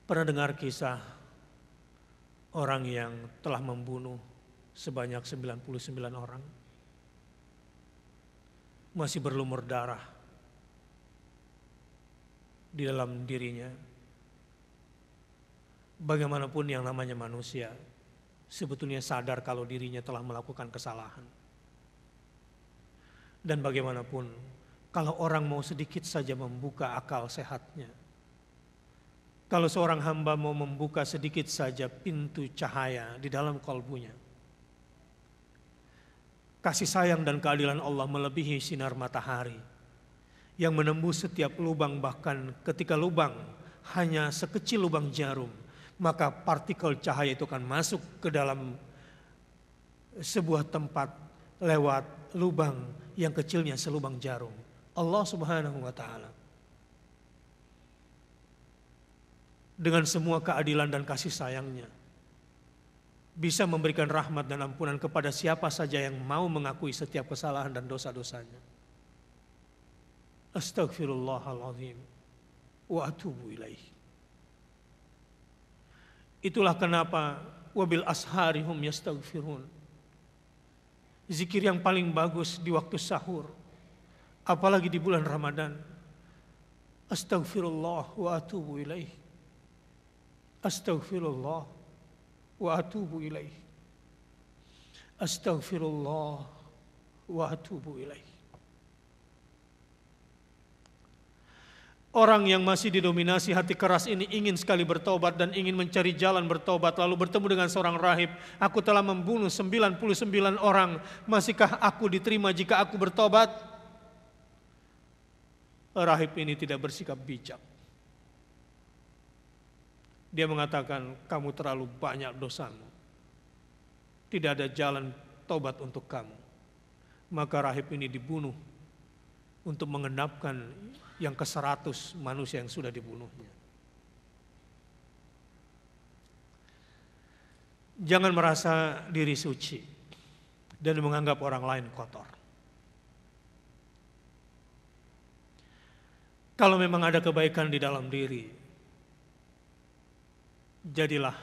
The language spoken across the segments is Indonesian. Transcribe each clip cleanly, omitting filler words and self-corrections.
Pernah dengar kisah orang yang telah membunuh sebanyak 99 orang, masih berlumur darah di dalam dirinya. Bagaimanapun yang namanya manusia sebetulnya sadar kalau dirinya telah melakukan kesalahan. Dan bagaimanapun kalau orang mau sedikit saja membuka akal sehatnya, kalau seorang hamba mau membuka sedikit saja pintu cahaya di dalam kalbunya, kasih sayang dan keadilan Allah melebihi sinar matahari yang menembus setiap lubang, bahkan ketika lubang hanya sekecil lubang jarum, maka partikel cahaya itu akan masuk ke dalam sebuah tempat lewat lubang yang kecilnya selubang jarum. Allah Subhanahu wa Ta'ala dengan semua keadilan dan kasih sayangnya bisa memberikan rahmat dan ampunan kepada siapa saja yang mau mengakui setiap kesalahan dan dosa-dosanya. Astaghfirullahaladzim wa atubu ilaih. Itulah kenapa wabil asharihum yastaghfirun, zikir yang paling bagus di waktu sahur, apalagi di bulan Ramadan. Astaghfirullah wa atubu ilaih. Astaghfirullah wa atubu ilaih. Astaghfirullah wa atubu ilaih. Orang yang masih didominasi hati keras ini ingin sekali bertobat dan ingin mencari jalan bertobat, lalu bertemu dengan seorang rahib. Aku telah membunuh 99 orang, masihkah aku diterima jika aku bertobat? Rahib ini tidak bersikap bijak. Dia mengatakan, kamu terlalu banyak dosamu, tidak ada jalan tobat untuk kamu. Maka rahib ini dibunuh untuk mengenapkan yang ke-100 manusia yang sudah dibunuhnya. Jangan merasa diri suci dan menganggap orang lain kotor. Kalau memang ada kebaikan di dalam diri, jadilah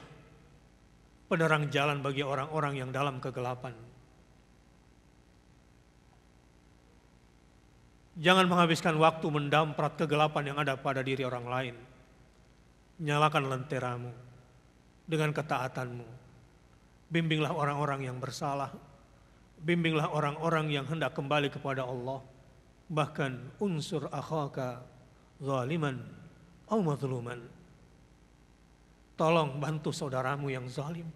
penerang jalan bagi orang-orang yang dalam kegelapan. Jangan menghabiskan waktu mendamprat kegelapan yang ada pada diri orang lain. Nyalakan lenteramu dengan ketaatanmu. Bimbinglah orang-orang yang bersalah. Bimbinglah orang-orang yang hendak kembali kepada Allah. Bahkan unsur akhaka zaliman aw mazluman. Tolong bantu saudaramu yang zalim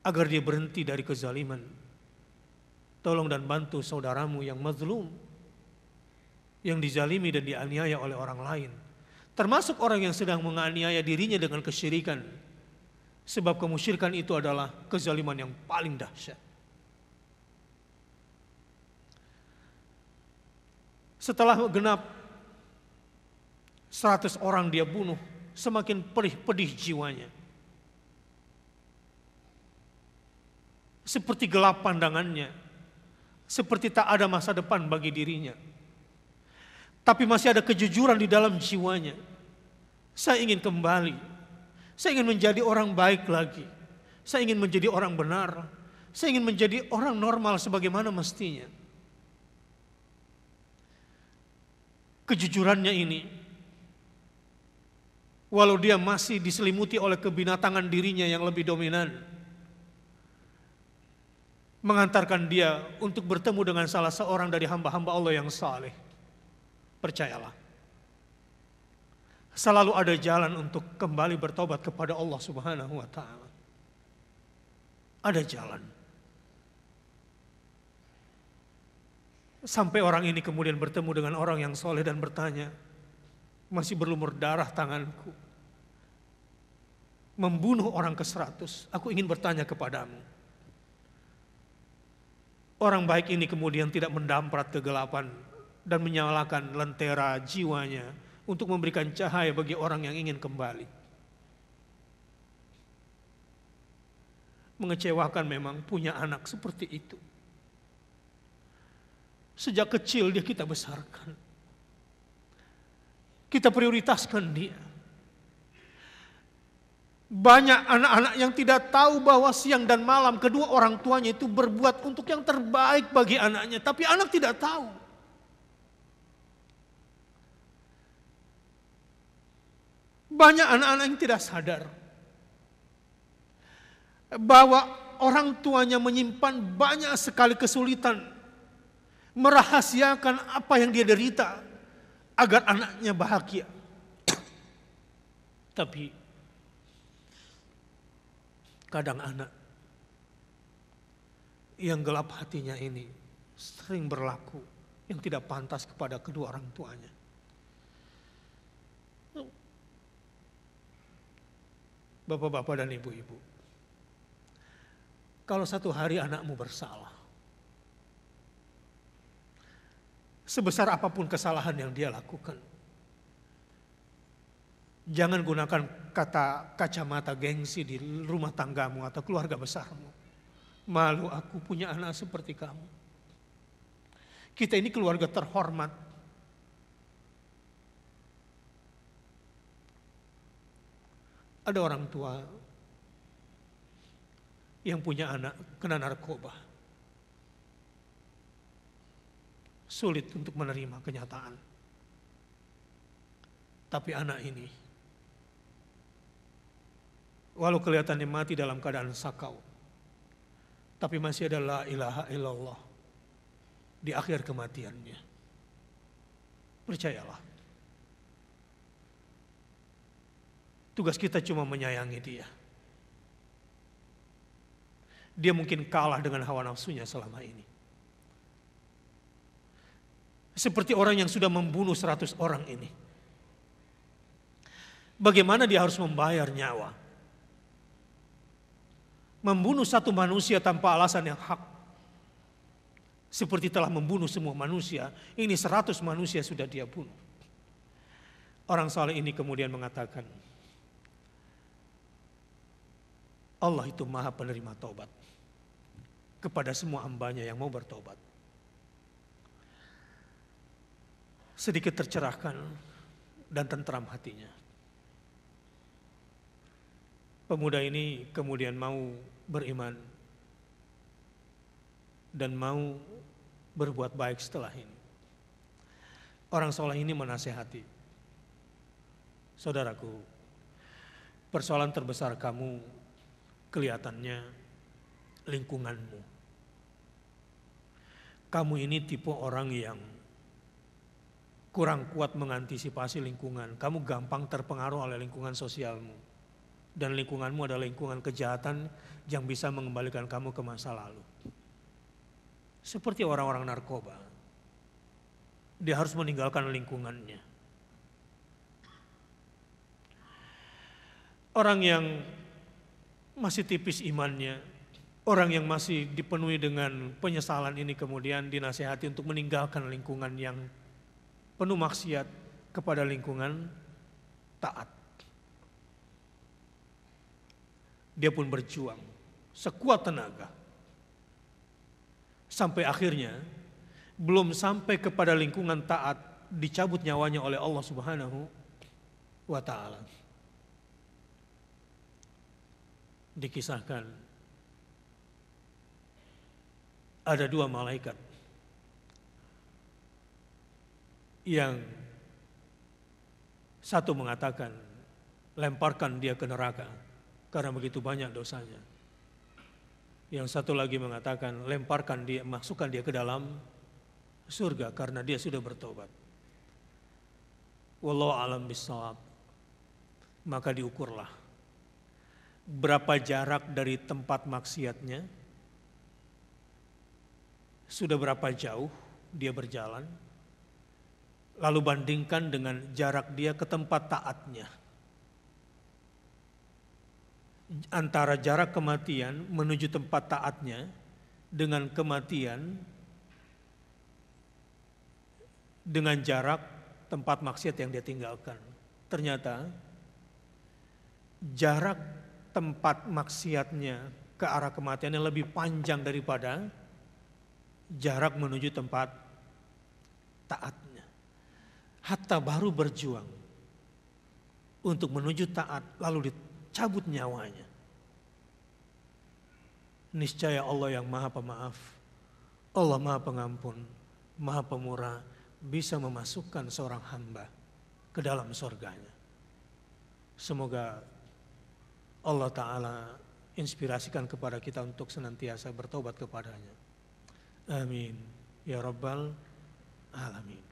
agar dia berhenti dari kezaliman. Tolong dan bantu saudaramu yang mazlum, yang dizalimi dan dianiaya oleh orang lain, termasuk orang yang sedang menganiaya dirinya dengan kesyirikan. Sebab kemusyrikan itu adalah kezaliman yang paling dahsyat. Setelah genap 100 orang dia bunuh, semakin pedih jiwanya. Seperti gelap pandangannya, seperti tak ada masa depan bagi dirinya. Tapi masih ada kejujuran di dalam jiwanya. Saya ingin kembali, saya ingin menjadi orang baik lagi, saya ingin menjadi orang benar, saya ingin menjadi orang normal sebagaimana mestinya. Kejujurannya ini, walau dia masih diselimuti oleh kebinatangan dirinya yang lebih dominan, mengantarkan dia untuk bertemu dengan salah seorang dari hamba-hamba Allah yang saleh. Percayalah, selalu ada jalan untuk kembali bertobat kepada Allah Subhanahu wa Ta'ala. Ada jalan. Sampai orang ini kemudian bertemu dengan orang yang soleh dan bertanya, masih berlumur darah tanganku, membunuh orang ke-100, aku ingin bertanya kepadamu. Orang baik ini kemudian tidak mendamprat kegelapan dan menyalakan lentera jiwanya untuk memberikan cahaya bagi orang yang ingin kembali. Mengecewakan memang punya anak seperti itu. Sejak kecil dia kita besarkan. Kita prioritaskan dia. Banyak anak-anak yang tidak tahu bahwa siang dan malam kedua orang tuanya itu berbuat untuk yang terbaik bagi anaknya. Tapi anak tidak tahu. Banyak anak-anak yang tidak sadar bahwa orang tuanya menyimpan banyak sekali kesulitan, merahasiakan apa yang dia derita agar anaknya bahagia. Tapi kadang anak yang gelap hatinya ini sering berlaku yang tidak pantas kepada kedua orang tuanya. Bapak-bapak dan ibu-ibu, kalau satu hari anakmu bersalah, sebesar apapun kesalahan yang dia lakukan, jangan gunakan kata kacamata gengsi di rumah tanggamu atau keluarga besarmu. Malu aku punya anak seperti kamu. Kita ini keluarga terhormat. Ada orang tua yang punya anak kena narkoba. Sulit untuk menerima kenyataan. Tapi anak ini, walau kelihatannya mati dalam keadaan sakau, tapi masih ada la ilaha illallah di akhir kematiannya. Percayalah. Tugas kita cuma menyayangi dia. Dia mungkin kalah dengan hawa nafsunya selama ini. Seperti orang yang sudah membunuh 100 orang ini. Bagaimana dia harus membayar nyawa? Membunuh satu manusia tanpa alasan yang hak. Seperti telah membunuh semua manusia. Ini 100 manusia sudah dia bunuh. Orang saleh ini kemudian mengatakan, Allah itu maha penerima taubat kepada semua hambanya yang mau bertobat. Sedikit tercerahkan dan tentram hatinya. Pemuda ini kemudian mau beriman dan mau berbuat baik setelah ini. Orang soleh ini menasehati, saudaraku, persoalan terbesar kamu kelihatannya lingkunganmu. Kamu ini tipe orang yang kurang kuat mengantisipasi lingkungan. Kamu gampang terpengaruh oleh lingkungan sosialmu. Dan lingkunganmu adalah lingkungan kejahatan yang bisa mengembalikan kamu ke masa lalu. Seperti orang-orang narkoba. Dia harus meninggalkan lingkungannya. Orang yang masih tipis imannya, orang yang masih dipenuhi dengan penyesalan ini kemudian dinasihati untuk meninggalkan lingkungan yang penuh maksiat kepada lingkungan taat. Dia pun berjuang sekuat tenaga. Sampai akhirnya belum sampai kepada lingkungan taat dicabut nyawanya oleh Allah Subhanahu wa ta'ala. Dikisahkan ada 2 malaikat yang satu mengatakan lemparkan dia ke neraka karena begitu banyak dosanya. Yang satu lagi mengatakan lemparkan dia, masukkan dia ke dalam surga karena dia sudah bertobat. Wallahu a'lam bishawab. Maka diukurlah berapa jarak dari tempat maksiatnya, sudah berapa jauh dia berjalan, lalu bandingkan dengan jarak dia ke tempat taatnya. Antara jarak kematian menuju tempat taatnya dengan kematian dengan jarak tempat maksiat yang dia tinggalkan. Ternyata jarak tempat maksiatnya ke arah kematiannya lebih panjang daripada jarak menuju tempat taatnya. Hatta baru berjuang untuk menuju taat lalu dicabut nyawanya. Niscaya Allah yang Maha Pemaaf, Allah Maha Pengampun, Maha Pemurah, bisa memasukkan seorang hamba ke dalam surganya. Semoga Allah Ta'ala inspirasikan kepada kita untuk senantiasa bertobat kepadanya. Amin. Ya Rabbal Alamin.